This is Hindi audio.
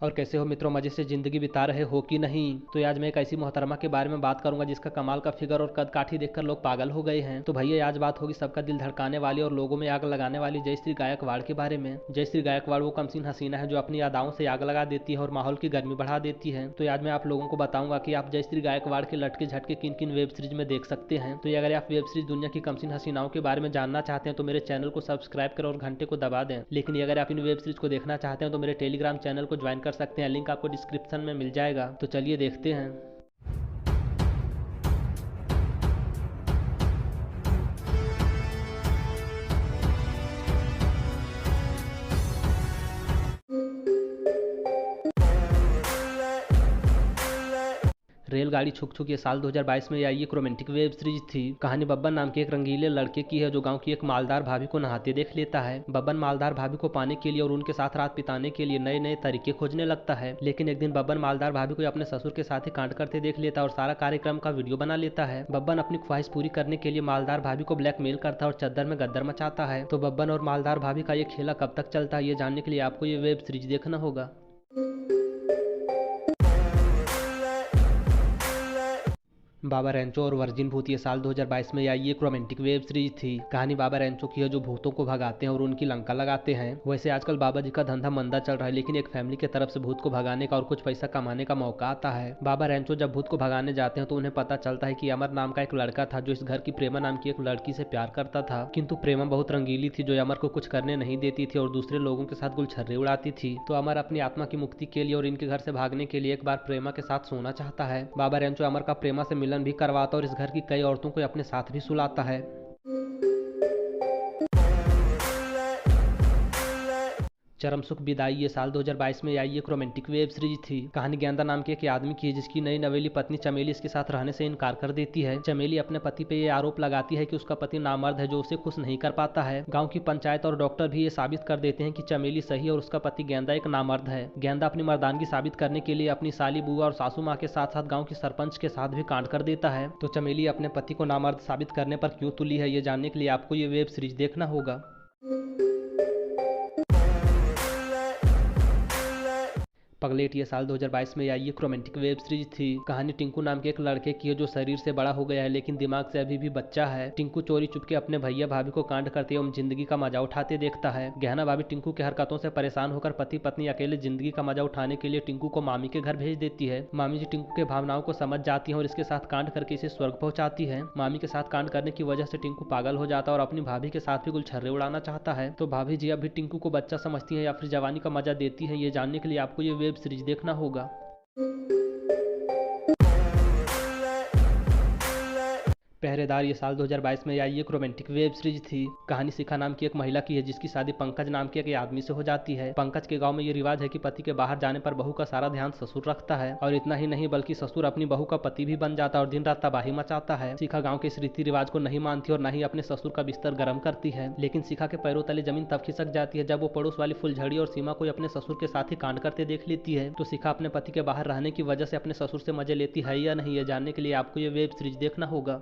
और कैसे हो मित्रों, मजे से जिंदगी बिता रहे हो कि नहीं। तो आज मैं एक ऐसी मोहतरमा के बारे में बात करूंगा जिसका कमाल का फिगर और कद काठी देखकर लोग पागल हो गए हैं। तो भैया आज बात होगी सबका दिल धड़काने वाली और लोगों में आग लगाने वाली जयश्री गायकवाड़ के बारे में। जयश्री गायकवाड़ वो कमसीन हसीना है जो अपनी अदाओं से आग लगा देती है और माहौल की गर्मी बढ़ा देती है। तो आज मैं आप लोगों को बताऊंगा कि आप जयश्री गायकवाड़ के लटके झटके किन किन वेब सीरीज में देख सकते हैं। तो अगर आप वेब सीरीज दुनिया की कमसीन हसीनाओं के बारे में जानना चाहते हैं तो मेरे चैनल को सब्सक्राइब करें और घंटे को दबा दें। लेकिन अगर आप इन वेब सीरीज को देखना चाहते हैं तो मेरे टेलीग्राम चैनल को ज्वाइन कर सकते हैं, लिंक आपको डिस्क्रिप्शन में मिल जाएगा। तो चलिए देखते हैं। रेलगाड़ी छुक छुक ये साल 2022 में आई एक रोमांटिक वेब सीरीज थी। कहानी बब्बन नाम के एक रंगीले लड़के की है जो गांव की एक मालदार भाभी को नहाते देख लेता है। बब्बन मालदार भाभी को पाने के लिए और उनके साथ रात बिताने के लिए नए नए तरीके खोजने लगता है। लेकिन एक दिन बब्बन मालदार भाभी को अपने ससुर के साथ ही कांड करते देख लेता है और सारा कार्यक्रम का वीडियो बना लेता है। बब्बन अपनी ख्वाहिश पूरी करने के लिए मालदार भाभी को ब्लैकमेल करता है और चद्दर में गद्दर मचाता है। तो बब्बन और मालदार भाभी का ये खेला कब तक चलता है, ये जानने के लिए आपको ये वेब सीरीज देखना होगा। बाबा रैंचो और वर्जिन भूत ये साल 2022 में आई एक रोमांटिक वेब सीरीज थी। कहानी बाबा रैंचो की है जो भूतों को भगाते हैं और उनकी लंका लगाते हैं। वैसे आजकल बाबा जी का धंधा मंदा चल रहा है, लेकिन एक फैमिली की तरफ से भूत को भगाने का और कुछ पैसा कमाने का मौका आता है। बाबा रैंचो जब भूत को भगाने जाते हैं तो उन्हें पता चलता है कि अमर नाम का एक लड़का था जो इस घर की प्रेमा नाम की एक लड़की से प्यार करता था। किंतु प्रेमा बहुत रंगीली थी जो अमर को कुछ करने नहीं देती थी और दूसरे लोगों के साथ गुलछर्रे उड़ाती थी। तो अमर अपनी आत्मा की मुक्ति के लिए और इनके घर से भागने के लिए एक बार प्रेमा के साथ सोना चाहता है। बाबा रैंचो अमर का प्रेमा से मिलन भी करवाता और इस घर की कई औरतों को अपने साथ भी सुलाता है। चरम सुख विदाई ये साल 2022 में आई एक रोमांटिक वेब सीरीज थी। कहानी गेंदा नाम के एक आदमी की है जिसकी नई नवेली पत्नी चमेली इसके साथ रहने से इनकार कर देती है। चमेली अपने पति पे ये आरोप लगाती है कि उसका पति नामर्द है जो उसे खुश नहीं कर पाता है। गांव की पंचायत और डॉक्टर भी ये साबित कर देते हैं कि चमेली सही और उसका पति गेंदा एक नामर्द है। गेंदा अपनी मर्दानगी साबित करने के लिए अपनी साली बुआ और सासू माँ के साथ साथ गाँव की सरपंच के साथ भी कांड कर देता है। तो चमेली अपने पति को नामर्द साबित करने पर क्यों तुली है, ये जानने के लिए आपको ये वेब सीरीज देखना होगा। पगलेट ये साल 2022 में आई एक रोमांटिक वेब सीरीज थी। कहानी टिंकू नाम के एक लड़के की है जो शरीर से बड़ा हो गया है लेकिन दिमाग से अभी भी बच्चा है। टिंकू चोरी चुपके अपने भैया भाभी को कांड करते एवं जिंदगी का मजा उठाते देखता है। गहना भाभी टिंकू की हरकतों से परेशान होकर पति पत्नी अकेले जिंदगी का मजा उठाने के लिए टिंकू को मामी के घर भेज देती है। मामी जी टिंकू के भावनाओं को समझ जाती है और इसके साथ कांड करके इसे स्वर्ग पहुंचाती है। मामी के साथ कांड करने की वजह से टिंकू पागल हो जाता है और अपनी भाभी के साथ भी गुलछर्रे उड़ाना चाहता है। तो भाभी जी अभी टिंकू को बच्चा समझती है या फिर जवानी का मजा देती है, ये जानने के लिए आपको ये वेब सीरीज देखना होगा। पहरेदार ये साल 2022 में आई एक रोमांटिक वेब सीरीज थी। कहानी शिखा नाम की एक महिला की है जिसकी शादी पंकज नाम के एक आदमी से हो जाती है। पंकज के गांव में ये रिवाज है कि पति के बाहर जाने पर बहू का सारा ध्यान ससुर रखता है और इतना ही नहीं बल्कि ससुर अपनी बहू का पति भी बन जाता है और दिन रात तबाही मचाता है। शिखा गाँव के इस रीति रिवाज को नहीं मानती और न ही अपने ससुर का बिस्तर गर्म करती है। लेकिन शिखा के पैरों तले जमीन तब खिसक जाती है जब वो पड़ोस वाली फुलझड़ी और सीमा को अपने ससुर के साथ ही कांड करते देख लेती है। तो शिखा अपने पति के बाहर रहने की वजह से अपने ससुर से मजे लेती है या नहीं, ये जानने के लिए आपको ये वेब सीरीज देखना होगा।